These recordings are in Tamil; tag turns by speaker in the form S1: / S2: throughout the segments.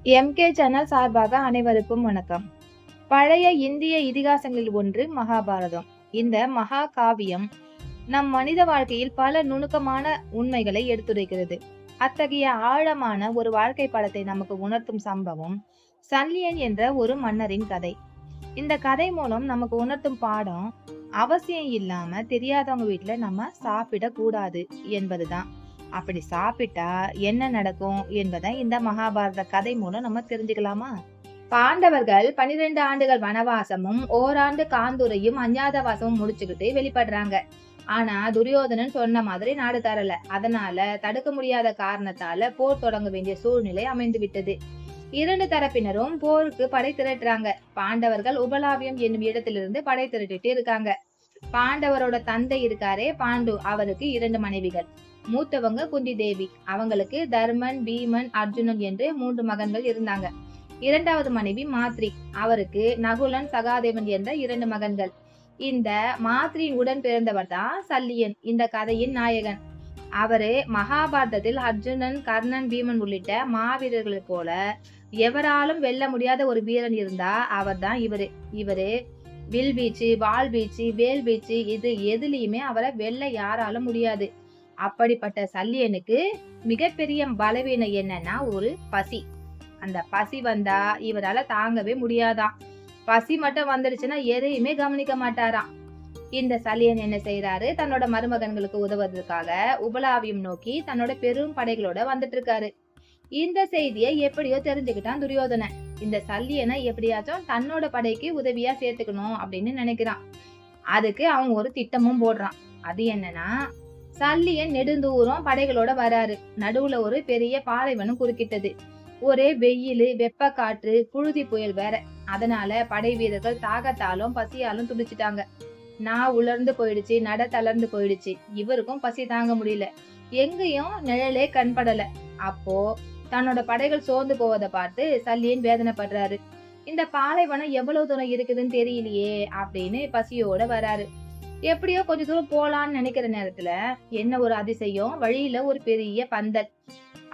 S1: எம்கே சேனல் சார்பாக அனைவருக்கும் வணக்கம். பழைய இந்திய இதிகாசங்களில் ஒன்று மகாபாரதம். இந்த மகா காவியம் நம் மனித வாழ்க்கையில் பல நுணுக்கமான உண்மைகளை எடுத்துரைக்கிறது. அத்தகைய ஆழமான ஒரு வாழ்க்கை படத்தை நமக்கு உணர்த்தும் சம்பவம் சல்லியன் என்ற ஒரு மன்னரின் கதை. இந்த கதை மூலம் நமக்கு உணர்த்தும் பாடம், அவசியம் இல்லாம தெரியாதவங்க வீட்டுல நம்ம சாப்பிட கூடாது என்பதுதான். அப்படி சாப்பிட்டா என்ன நடக்கும் என்பதை இந்த மகாபாரத கதை மூலம் நம்ம தெரிஞ்சுக்கலாமா? பாண்டவர்கள் 12 ஆண்டுகள் வனவாசமும் ஓராண்டு காந்துரையும் அஞ்ஞாதவாசமும் முடிச்சுக்கிட்டு வெளிப்படுறாங்க. ஆனா துரியோதனன் சொன்ன மாதிரி நாடு தரல. அதனால தடுக்க முடியாத காரணத்தால போர் தொடங்க வேண்டிய சூழ்நிலை அமைந்து விட்டது. இரண்டு தரப்பினரும் போருக்கு படை திரட்டுறாங்க. பாண்டவர்கள் உபலாவியம் என்னும் இடத்திலிருந்து படை திரட்டிட்டு இருக்காங்க. பாண்டவரோட தந்தை இருக்காரே பாண்டு, அவருக்கு 2 மனைவிகள். மூத்தவங்க குந்தி தேவி, அவங்களுக்கு தர்மன், பீமன், அர்ஜுனன் என்று 3 மகன்கள் இருந்தாங்க. இரண்டாவது மனைவி மாத்ரி, அவருக்கு நகுலன், சகாதேவன் என்ற 2 மகன்கள். இந்த மாத்ரியின் உடன் பிறந்தவர் தான் சல்லியன், இந்த கதையின் நாயகன். அவரு மகாபாரதத்தில் அர்ஜுனன், கர்ணன், பீமன் உள்ளிட்ட மாவீரர்களை போல எவராலும் வெல்ல முடியாத ஒரு வீரன் இருந்தா அவர் தான் இவரு வில் வீச்சு, வாள் வீச்சு, வேல் வீச்சு, இது எதுலயுமே அவரை வெல்ல யாராலும் முடியாது. அப்படிப்பட்ட சல்லியனுக்கு மிகப்பெரிய பலவீனம் என்னன்னா ஒரு பசி. அந்த பசி வந்தா இவரால தாங்கவே முடியாதாம். பசி மட்டும் வந்துடுச்சுன்னா எதையுமே கவனிக்க மாட்டாராம். இந்த சல்லியன் என்ன செய்யறாரு, தன்னோட மருமகன்களுக்கு உதவுவதற்காக உபலாவியம் நோக்கி தன்னோட பெரும் படைகளோட வந்துட்டு இருக்காரு. இந்த செய்தியை எப்படியோ தெரிஞ்சுக்கிட்டான் துரியோதனன். இந்த சல்லியனை எப்படியாச்சும் தன்னோட படைக்கு உதவியா சேர்த்துக்கணும் அப்படின்னு நினைக்கிறான். அதுக்கு அவன் ஒரு திட்டமும் போடுறான். அது என்னன்னா, சல்லியன் நெடுந்தூரம் படைகளோட வராரு. நடுவுல ஒரு பெரிய பாலைவனம் குறுக்கிட்டது. ஒரே வெயில், வெப்ப காற்று, புழுதி புயல் வேற. அதனால படை வீரர்கள் தாகத்தாலும் பசியாலும் துடிச்சிட்டாங்க. நான் உலர்ந்து போயிடுச்சு, நட தளர்ந்து போயிடுச்சு. இவருக்கும் பசி தாங்க முடியல. எங்கேயும் நிழலே கண்படல. அப்போ தன்னோட படைகள் சோர்ந்து போவதை பார்த்து சல்லியன் வேதனைப்படுறாரு. இந்த பாலைவனம் எவ்வளவு தூரம் இருக்குதுன்னு தெரியலையே அப்படின்னு பசியோட வராரு. எப்படியோ கொஞ்ச தூரம் போலான்னு நினைக்கிற நேரத்துல என்ன ஒரு அதிசயம், வழியில ஒரு பெரிய பந்தல்.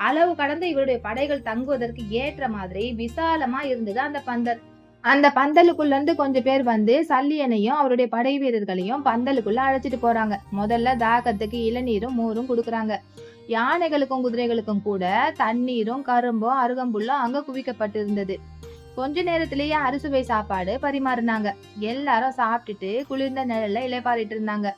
S1: அளவு கடந்து இவருடைய படைகள் தங்குவதற்கு ஏற்ற மாதிரி விசாலமா இருந்தது அந்த பந்தல். அந்த பந்தலுக்குள்ள இருந்து கொஞ்சம் பேர் வந்து சல்லியனையும் அவருடைய படை வீரர்களையும் பந்தலுக்குள்ள அழைச்சிட்டு போறாங்க. முதல்ல தாகத்துக்கு இளநீரும் மோரும் கொடுக்குறாங்க. யானைகளுக்கும் குதிரைகளுக்கும் கூட தண்ணீரும் கரும்பும் அருகம்புல்லும் அங்க குவிக்கப்பட்டு இருந்தது. கொஞ்ச நேரத்திலேயே அறுசுவை சாப்பாடு பரிமாறினாங்க. எல்லாரும் சாப்பிட்டுட்டு குளிர்ந்த நிழல்ல இலைப்பாரிட்டு இருந்தாங்க.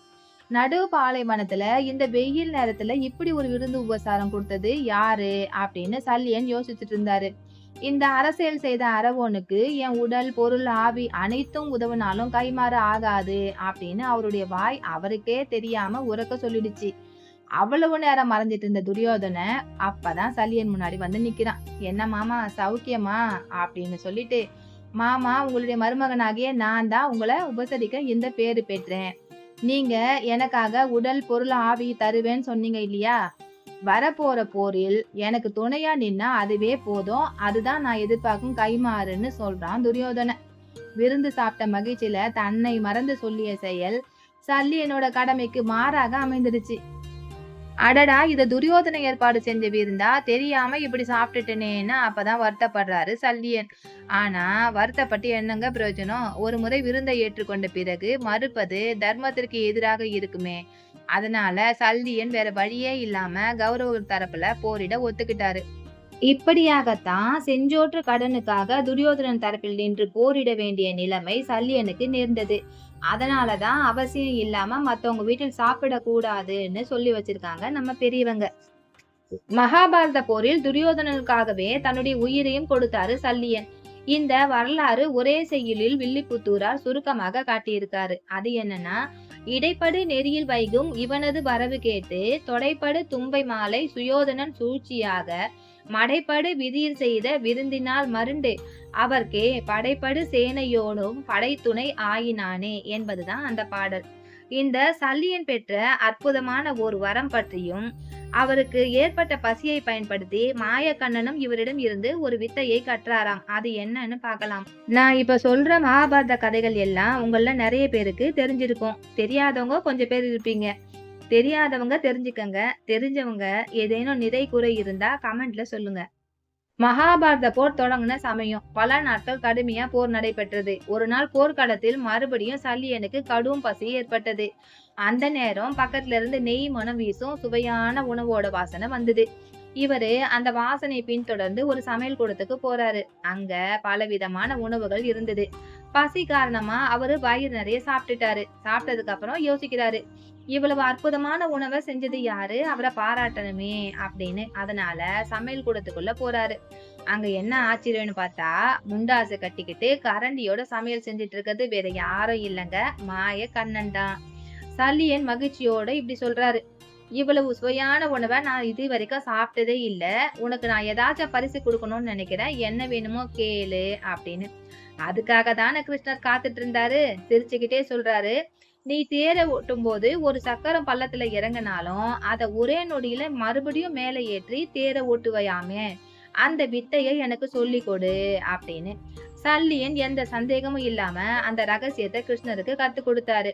S1: நடு பாலைவனத்துல இந்த வெயில் நேரத்துல இப்படி ஒரு விருந்து உபசாரம் கொடுத்தது யாரு அப்படின்னு சல்லியன் யோசிச்சுட்டு இருந்தாரு. இந்த அரசியல் செய்த அரவோனுக்கு என் உடல், பொருள், ஆவி அனைத்தும் உதவுனாலும் கைமாறு ஆகாது அப்படின்னு அவருடைய வாய் அவருக்கே தெரியாம உரக்க சொல்லிடுச்சு. அவ்வளவு நேரம் மறைஞ்சிட்டு இருந்த துரியோதன அப்பதான் சல்லியன் முன்னாடி வந்து நிக்கிறான். என்ன மாமா, சௌக்கியமா அப்படின்னு சொல்லிட்டு, மாமா, உங்களுடைய மருமகனாகிய நான் தான் உங்களை உபசரிக்க இந்த பேரு பெற்றேன். நீங்க எனக்காக உடல், பொருள், ஆவி தருவேன்னு சொன்னீங்க இல்லையா? வரப்போற போரில் எனக்கு துணையா நின்னா அதுவே போதும். அதுதான் நான் எதிர்பார்க்கும் கைமாறுன்னு சொல்றான் துரியோதன. விருந்து சாப்பிட்ட மகிழ்ச்சியில தன்னை மறந்து சொல்லிய செயல் சல்லியனோட கடமைக்கு மாறாக அமைந்துடுச்சு. அடடா, இத துரியோதன ஏற்பாடு செஞ்ச விருந்தா, தெரியாம இப்படி சாப்பிட்டுட்டேனேன்னு அப்பதான் வருத்தப்படுறாரு சல்லியன். ஆனா வருத்தப்பட்டு என்னங்க பிரயோஜனம்? ஒரு முறை விருந்தை ஏற்றுக்கொண்ட பிறகு மறுப்பது தர்மத்திற்கு எதிராக இருக்குமே. அதனால சல்லியன் வேற வழியே இல்லாம கௌரவ தரப்புல போரிட ஒத்துக்கிட்டாரு. இப்படியாகத்தான் செஞ்சோற்று கடனுக்காக துரியோதனன் தரப்பில் நின்று போரிட வேண்டிய நிலைமை சல்லியனுக்கு நேர்ந்தது. அதனாலதான் அவசியம் இல்லாம மத்தவங்க வீட்டில் சாப்பிடக்கூடாதுன்னு சொல்லி வச்சிருக்காங்க நம்ம பெரியவங்க. மகாபாரத போரில் துரியோதனனுக்காகவே தன்னுடைய உயிரையும் கொடுத்தாரு சல்லியன். இந்த வரலாறு ஒரே செய்யுளில் வில்லிபுத்தூரார் சுருக்கமாக காட்டியிருக்காரு. அது என்னன்னா, இடைப்படு நெறியில் வைகும் இவனது வரவு கேட்டு தொடைப்படு தும்பை மாலை சுயோதனன் சூழ்ச்சியாக மடைப்படு விதியில் செய்த விருந்தினால் மருண்டு அவர்க்கே படைப்படு சேனையோடும் படைத்துணை ஆயினானே என்பதுதான் அந்த பாடல். இந்த சல்லியன் பெற்ற அற்புதமான ஒரு வரம் பற்றியும் அவருக்கு ஏற்பட்ட பசியை பயன்படுத்தி மாயக்கண்ணனும் இவரிடம் இருந்து ஒரு வித்தையை கற்றாராம். அது என்னன்னு பார்க்கலாம். நான் இப்ப சொல்ற மகாபாரத கதைகள் எல்லாம் உங்கள நிறைய பேருக்கு தெரிஞ்சிருக்கும். தெரியாதவங்க கொஞ்சம் பேர் இருப்பீங்க. தெரியாதவங்க தெரிஞ்சுக்கங்க. தெரிஞ்சவங்க ஏதேனும் நிறை குறை இருந்தா கமெண்ட்ல சொல்லுங்க. மகாபாரத போர் தொடங்கின சமயம் பல நாட்கள் கடுமையா போர் நடைபெற்றது. ஒரு நாள் போர்க்களத்தில் மறுபடியும் சல்லியனுக்கு கடும் பசி ஏற்பட்டது. அந்த நேரம் பக்கத்துல இருந்து நெய் மனம் வீசும் சுவையான உணவோட வாசனை வந்தது. இவரு அந்த வாசனையை பின்தொடர்ந்து ஒரு சமையல் கூடத்துக்கு போறாரு. அங்க பலவிதமான உணவுகள் இருந்தது. பசி காரணமா அவரு வயிறு நிறைய சாப்பிட்டுட்டாரு. சாப்பிட்டதுக்கு அப்புறம் யோசிக்கிறாரு, இவ்வளவு அற்புதமான உணவை செஞ்சது யாரு, அவரை பாராட்டணுமே அப்படின்னு. அதனால சமையல் கூடத்துக்குள்ள போறாரு. அங்க என்ன ஆச்சரியம்னு பார்த்தா, முண்டாசை கட்டிக்கிட்டு கரண்டியோட சமையல் செஞ்சுட்டு இருக்கிறது வேற யாரும் இல்லைங்க, மாய கண்ணன் தான். சல்லியன் மகிழ்ச்சியோட இப்படி சொல்றாரு, இவ்வளவு சுவையான உணவை நான் இது வரைக்கும் சாப்பிட்டதே இல்ல. உனக்கு நான் ஏதாச்சும் பரிசு கொடுக்கணும்னு நினைக்கிறேன். என்ன வேணுமோ கேளு அப்படின்னு. அதுக்காக தானே கிருஷ்ணர் காத்துட்டு இருந்தாரு. சிரிச்சுக்கிட்டே சொல்றாரு, நீ தேரை ஓட்டும் போது ஒரு சக்கரம் பள்ளத்துல இறங்கினாலும் அத ஒரே நொடியில மறுபடியும் மேல ஏற்றி தேரை ஓட்டுவையாமே, அந்த வித்தையை எனக்கு சொல்லி கொடு அப்படின்னு. சல்லியன் எந்த சந்தேகமும் இல்லாம அந்த ரகசியத்தை கிருஷ்ணருக்கு கத்து கொடுத்தாரு.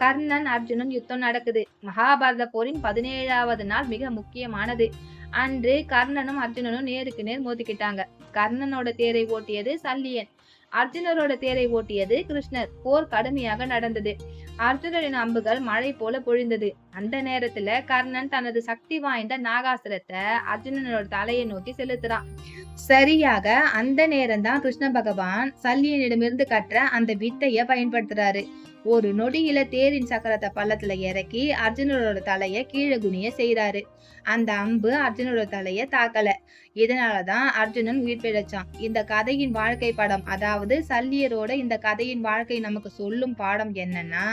S1: கர்ணன் அர்ஜுனன் யுத்தம் நடக்குது. மகாபாரத போரின் 17வது நாள் மிக முக்கியமானது. அன்று கர்ணனும் அர்ஜுனனும் நேருக்கு நேர் மோதிக்கிட்டாங்க. கர்ணனோட தேரை ஓட்டியது சல்லியன், அர்ஜுனரோட தேரை ஓட்டியது கிருஷ்ணர். போர் கடுமையாக நடந்தது. அர்ஜுனரின் அம்புகள் மழை போல பொழிந்தது. அந்த நேரத்துல கர்ணன் தனது சக்தி வாய்ந்த நாகாசுரத்தை அர்ஜுனனோட தலையை நோக்கி செலுத்துறான். சரியாக அந்த நேரம் தான் கிருஷ்ண பகவான் சல்லியனிடமிருந்து கற்ற அந்த வித்தைய பயன்படுத்துறாரு. ஒரு நொடியில தேரின் சக்கரத்தை பள்ளத்துல இறக்கி அர்ஜுனரோட தலைய கீழே குனிய செய்யறாரு. அந்த அம்பு அர்ஜுனோட தலைய தாக்கல. இதனாலதான் அர்ஜுனன் உயிர் பிழைச்சான். இந்த கதையின் வாழ்க்கை படம், அதாவது சல்லியரோட இந்த கதையின் வாழ்க்கை நமக்கு சொல்லும் பாடம் என்னன்னா,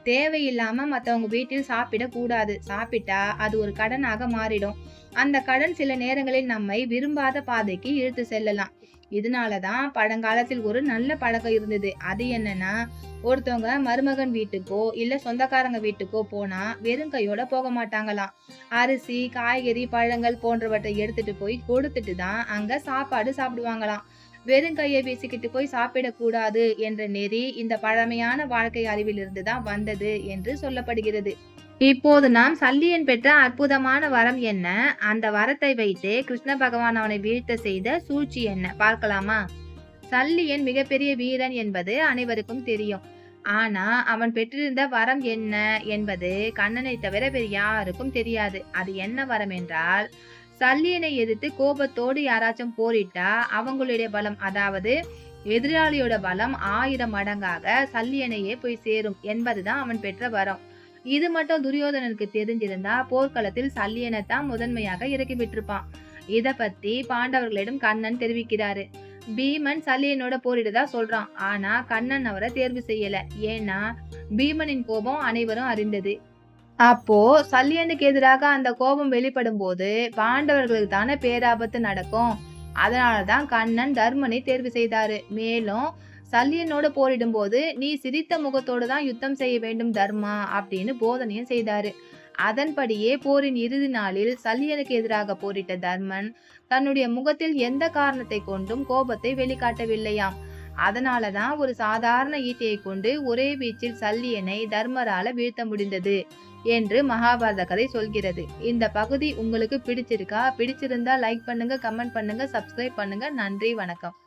S1: தேவையில்லாம மத்தவங்க வீட்டில் சாப்பிட கூடாது. சாப்பிட்டா அது ஒரு கடனாக மாறிடும். அந்த கடன் சில நேரங்களில் நம்மை விரும்பாத பாதைக்கு இழுத்து செல்லலாம். இதனாலதான் பழங்காலத்தில் ஒரு நல்ல பழக்கம் இருந்தது. அது என்னன்னா, ஒருத்தவங்க மருமகன் வீட்டுக்கோ இல்ல சொந்தக்காரங்க வீட்டுக்கோ போனா வெறும் கையோட போக மாட்டாங்களாம். அரிசி, காய்கறி, பழங்கள் போன்றவற்றை எடுத்துட்டு போய் கொடுத்துட்டு தான் அங்க சாப்பாடு சாப்பிடுவாங்களாம். வெறும் கையை வீசிக்கிட்டு போய் சாப்பிடக்கூடாது என்ற நெறி இந்த பழமையான வாழ்க்கை அறிவிலிருந்து தான் வந்தது என்று சொல்லப்படுகிறது. இப்போது நாம் சல்லியன் பெற்ற அற்புதமான வரம் என்ன, அந்த வரத்தை வைத்து கிருஷ்ண பகவான் அவனை வீழ்த்த செய்த சூழ்ச்சி என்ன பார்க்கலாமா? சல்லியன் மிகப்பெரிய வீரன் என்பது அனைவருக்கும் தெரியும். ஆனா அவன் பெற்றிருந்த வரம் என்ன என்பது கண்ணனை தவிர வேறு யாருக்கும் தெரியாது. அது என்ன வரம் என்றால், சல்லியனை எதிர்த்து கோபத்தோடு யாராச்சும் போரிட்டா அவங்களுடைய பலம், அதாவது எதிராளியோட பலம் 1000 மடங்காக சல்லியனையே போய் சேரும் என்பதுதான் அவன் பெற்ற வரம். இது மட்டும் துரியோதனனுக்கு தெரிஞ்சிருந்தா போர்க்களத்தில் சல்லியனைத்தான் முதன்மையாக இறக்கி விட்டிருப்பான். இத பத்தி பாண்டவர்களிடம் கண்ணன் தெரிவிக்கிறாரு. பீமன் சல்லியனோட போரிடுதா சொல்றான். ஆனா கண்ணன் அவரை தேர்வு செய்யல. ஏன்னா பீமனின் கோபம் அனைவரும் அறிந்தது. அப்போ சல்லியனுக்கு எதிராக அந்த கோபம் வெளிப்படும் போது பாண்டவர்களுக்கு தானே பேராபத்து நடக்கும். அதனாலதான் கண்ணன் தர்மனை தேர்வு செய்தாரு. மேலும் சல்லியனோட போரிடும் போது நீ சிரித்த முகத்தோடு தான் யுத்தம் செய்ய வேண்டும் தர்மா அப்படின்னு போதனையும் செய்தாரு. அதன்படியே போரின் இறுதி நாளில் சல்லியனுக்கு எதிராக போரிட்ட தர்மன் தன்னுடைய முகத்தில் எந்த காரணத்தை கொண்டும் கோபத்தை வெளிக்காட்டவில்லையாம். அதனாலதான் ஒரு சாதாரண ஈட்டியை கொண்டு ஒரே வீச்சில் சல்லியனை தர்மரால வீழ்த்த முடிந்தது என்று மகாபாரத கதை சொல்கிறது. இந்த பகுதி உங்களுக்கு பிடிச்சிருக்கா? பிடிச்சிருந்தா லைக் பண்ணுங்க, கமெண்ட் பண்ணுங்க, சப்ஸ்கிரைப் பண்ணுங்க. நன்றி, வணக்கம்.